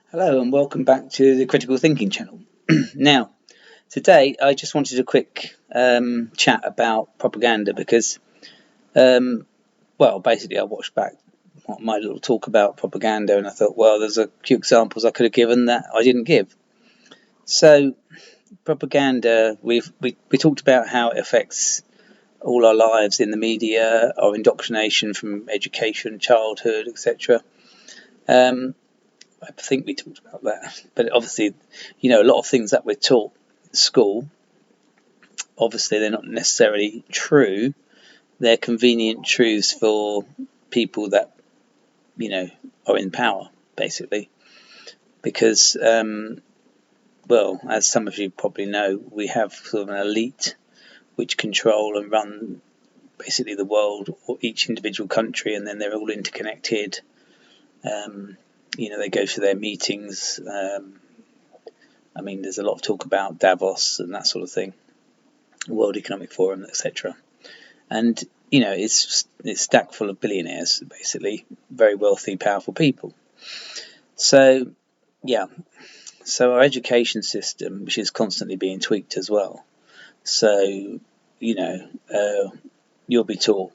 Hello and welcome back to the Critical Thinking channel. Now, today I just wanted a quick chat about propaganda because, basically I watched back my little talk about propaganda and I thought, well, there's a few examples I could have given that I didn't give. So, propaganda, we talked about how it affects all our lives in the media, our indoctrination from education, childhood, etc. I think we talked about that, but obviously, a lot of things that we're taught in school, obviously they're not necessarily true. They're convenient truths for people that, are in power, basically. Because, as some of you probably know, we have sort of an elite which control and run basically the world or each individual country, and then they're all interconnected. They go to their meetings. There's a lot of talk about Davos and that sort of thing, World Economic Forum, etc. And, it's stacked full of billionaires, basically, very wealthy, powerful people. So, our education system, which is constantly being tweaked as well. So, you'll be taught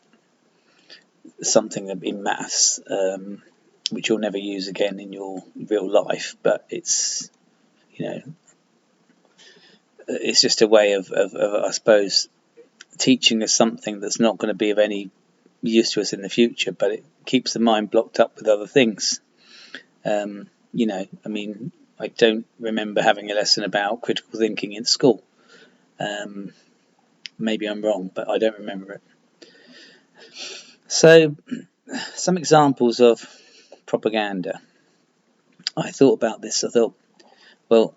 something in maths, which you'll never use again in your real life, but it's just a way of I suppose, teaching us something that's not going to be of any use to us in the future, but it keeps the mind blocked up with other things. I don't remember having a lesson about critical thinking in school. Maybe I'm wrong, but I don't remember it. So, some examples of propaganda. I thought about this. I thought, well,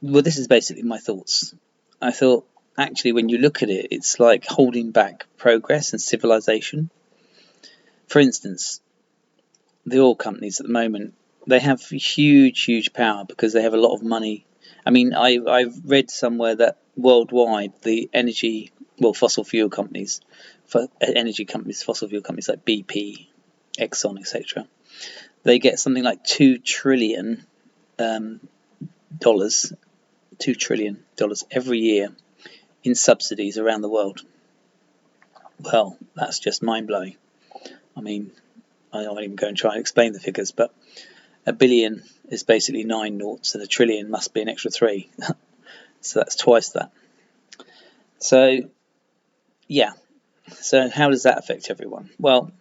this is basically my thoughts. I thought, actually, when you look at it, it's like holding back progress and civilization. For instance, the oil companies at the moment, they have huge power because they have a lot of money. I've read somewhere that worldwide the fossil fuel companies like BP, Exxon, etc., they get something like $2 trillion every year in subsidies around the world. Well, that's just mind-blowing. I won't even go and try and explain the figures, but a billion is basically 9 noughts, and a trillion must be an extra 3. So that's twice that. So, So how does that affect everyone? Well,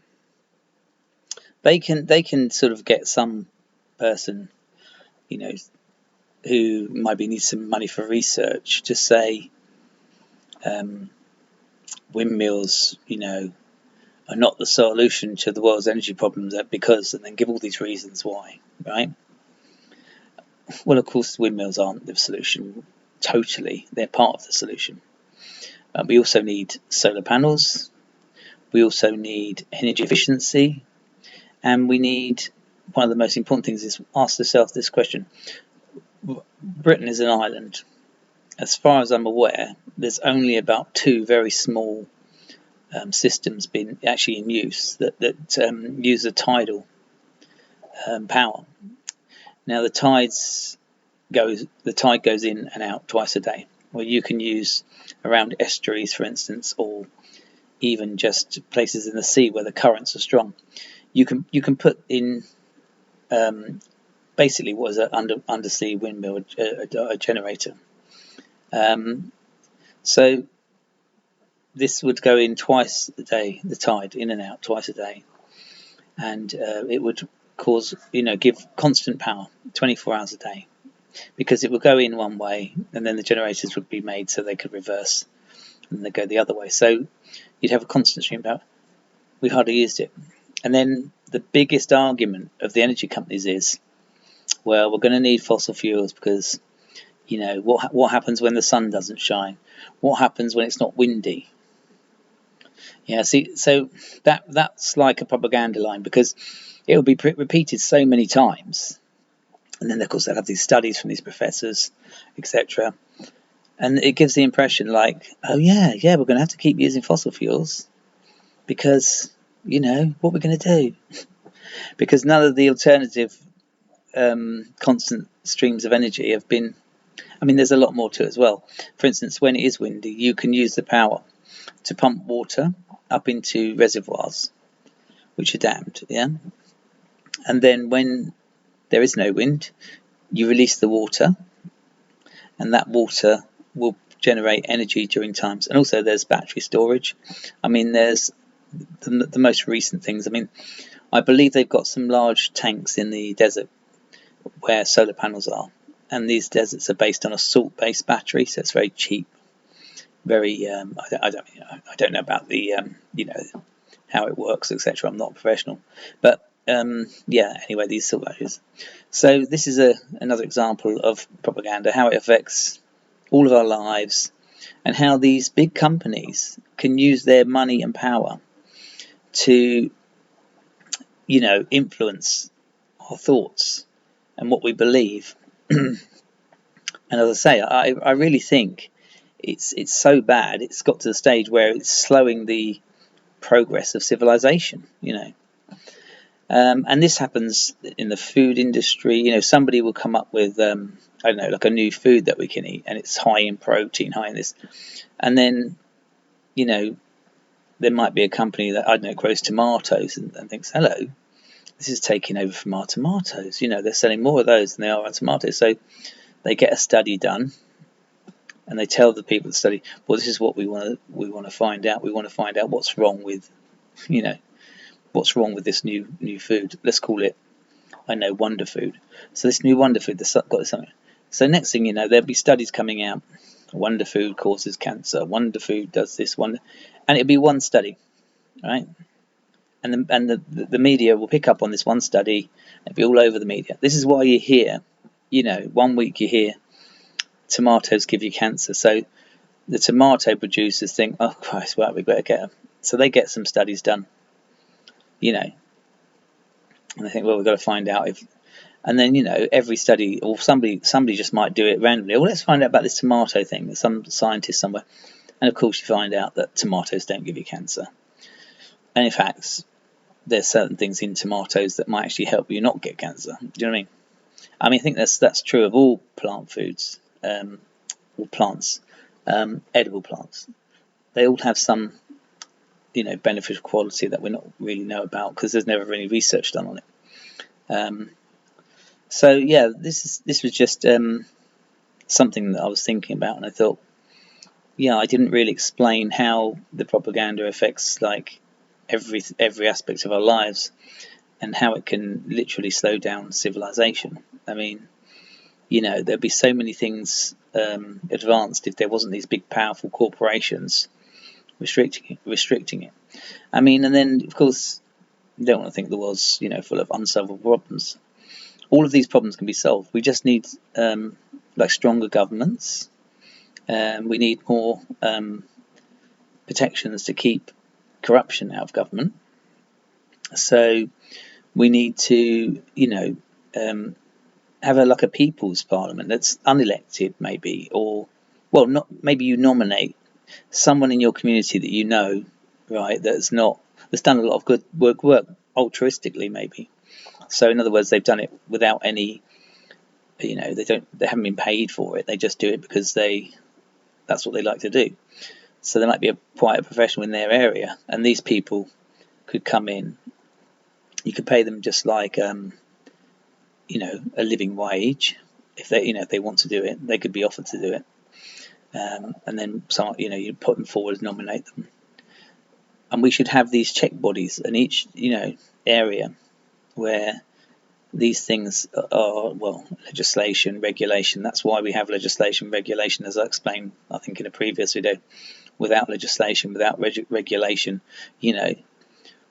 they can sort of get some person, who maybe needs some money for research, to say windmills, are not the solution to the world's energy problems because, and then give all these reasons why, right? Well, of course, windmills aren't the solution totally. They're part of the solution. We also need solar panels. We also need energy efficiency. And we need, one of the most important things is ask yourself this question. Britain is an island. As far as I'm aware, there's only about 2 very small systems being actually in use that use the tidal power. Now the tide goes in and out twice a day. Well, you can use around estuaries, for instance, or even just places in the sea where the currents are strong. You can put in basically what is an undersea windmill, a generator. So this would go in twice a day, the tide in and out twice a day, and it would give constant power 24 hours a day, because it would go in one way and then the generators would be made so they could reverse and they go the other way. So you'd have a constant stream of power. We hardly used it. And then the biggest argument of the energy companies is, well, we're going to need fossil fuels because, what happens when the sun doesn't shine? What happens when it's not windy? So that's like a propaganda line, because it will be repeated so many times. And then, of course, they'll have these studies from these professors, etc. And it gives the impression like, oh, yeah, we're going to have to keep using fossil fuels because, what we're going to do. Because none of the alternative constant streams of energy have been. I mean, there's a lot more to it as well. For instance, when it is windy, you can use the power to pump water up into reservoirs, which are dammed, yeah? And then when there is no wind, you release the water, and that water will generate energy during times. And also there's battery storage. I mean, there's the most recent things. I mean, I believe they've got some large tanks in the desert where solar panels are. And these deserts are based on a salt-based battery, so it's very cheap. Very, I don't know about the, how it works, etc. I'm not a professional, but anyway, these salt batteries. So this is another example of propaganda, how it affects all of our lives, and how these big companies can use their money and power to, influence our thoughts and what we believe. And as I say, I really think it's so bad. It's got to the stage where it's slowing the progress of civilization. And this happens in the food industry. Somebody will come up with I don't know, like a new food that we can eat, and it's high in protein, high in this, and then there might be a company that, I don't know, grows tomatoes and thinks, hello, this is taking over from our tomatoes. They're selling more of those than they are our tomatoes. So they get a study done, and they tell the people to study, well, this is what we want to find out. We want to find out what's wrong with, what's wrong with this new food. Let's call it, I know, wonder food. So this new wonder food, that's got something. So next thing you know, there'll be studies coming out. Wonder food causes cancer. Wonder food does this one, and it'll be one study, right? And the media will pick up on this one study. It'll be all over the media. This is why you hear, 1 week you hear tomatoes give you cancer. So the tomato producers think, oh Christ, well, we better get them. So they get some studies done, and they think, well, we've got to find out if. And then, every study, or somebody just might do it randomly. Well, let's find out about this tomato thing. Some scientist somewhere. And of course, you find out that tomatoes don't give you cancer. And in fact, there's certain things in tomatoes that might actually help you not get cancer. Do you know what I mean? I mean, I think that's true of all plant foods, or plants, edible plants. They all have some, beneficial quality that we not really know about because there's never any research done on it. So yeah, this was just something that I was thinking about, and I thought, yeah, I didn't really explain how the propaganda affects like every aspect of our lives, and how it can literally slow down civilization. I mean, there'd be so many things advanced if there wasn't these big, powerful corporations restricting it. I mean, and then of course, you don't want to think the world's full of unsolvable problems. All of these problems can be solved. We just need like stronger governments. We need more protections to keep corruption out of government. So we need to, have a people's parliament that's unelected, maybe, or not. Maybe you nominate someone in your community that right, that's done a lot of good work altruistically, maybe. So in other words, they've done it without any, they haven't been paid for it. They just do it because that's what they like to do. So there might be quite a professional in their area, and these people could come in. You could pay them just like, a living wage. If they want to do it, they could be offered to do it. And then you put them forward, nominate them. And we should have these check bodies in each, area where these things are, legislation, regulation. That's why we have legislation, regulation, as I explained, I think, in a previous video. Without legislation, without regulation,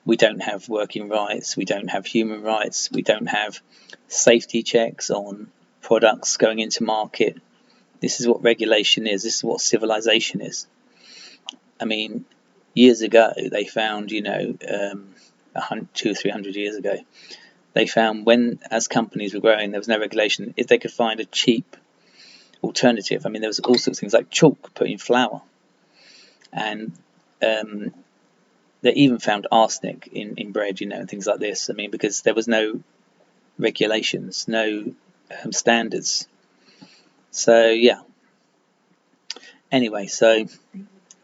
we don't have working rights, we don't have human rights, we don't have safety checks on products going into market. This is what regulation is. This is what civilization is. I mean, years ago, they found, 200 or 300 years ago, they found as companies were growing, there was no regulation. If they could find a cheap alternative, I mean, there was all sorts of things like chalk put in flour. And they even found arsenic in bread, and things like this. I mean, because there was no regulations, no standards. So yeah. Anyway, so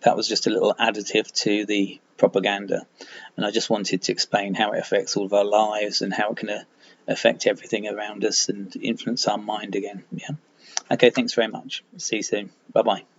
that was just a little additive to the propaganda, and I just wanted to explain how it affects all of our lives and how it can affect everything around us and influence our mind again. Yeah. Okay, thanks very much. See you soon. Bye bye.